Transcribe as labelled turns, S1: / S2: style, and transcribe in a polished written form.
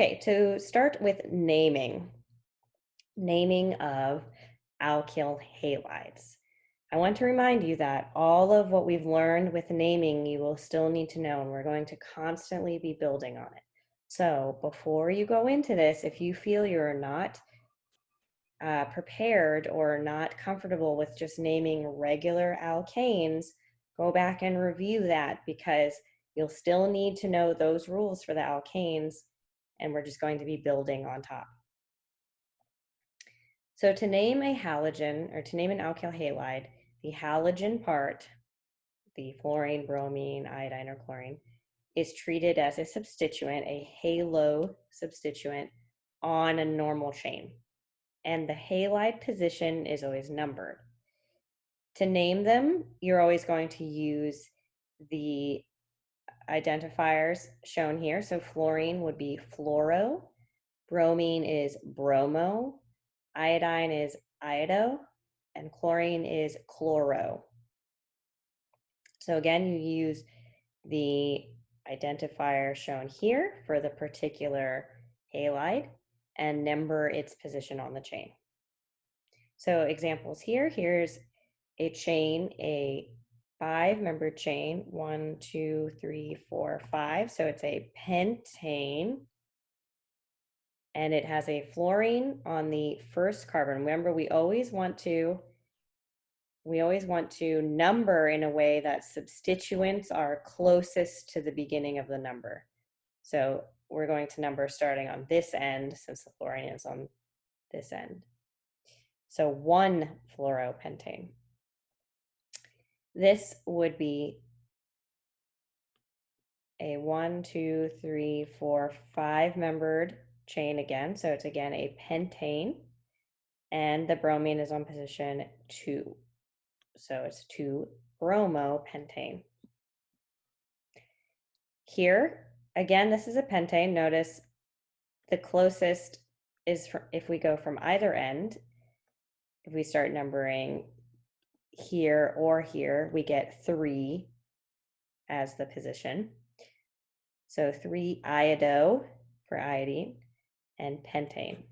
S1: Okay, to start with naming of alkyl halides. I want to remind you that all of what we've learned with naming, you will still need to know, and we're going to constantly be building on it. So before you go into this, if you feel you're not prepared or not comfortable with just naming regular alkanes, go back and review that because you'll still need to know those rules for the alkanes, and we're just going to be building on top. So to name a halogen or to name an alkyl halide, the halogen part, the fluorine, bromine, iodine, or chlorine, is treated as a substituent, a halo substituent on a normal chain. And the halide position is always numbered. To name them, you're always going to use the identifiers shown here. So fluorine would be fluoro, bromine is bromo, iodine is iodo, and chlorine is chloro. So again, you use the identifier shown here for the particular halide and number its position on the chain. So examples here, here's a chain, a 5-membered chain, 1, 2, 3, 4, 5. So it's a pentane, and it has a fluorine on the first carbon. Remember, we always want to number in a way that substituents are closest to the beginning of the number. So we're going to number starting on this end since the fluorine is on this end. So 1 fluoropentane. This would be a 1, 2, 3, 4, 5-membered chain again. So it's again a pentane, and the bromine is on position 2. So it's 2-bromopentane. Here, again, this is a pentane. Notice the closest is if we go from either end, if we start numbering here or here, we get 3 as the position. So 3-iodo for iodine and pentane.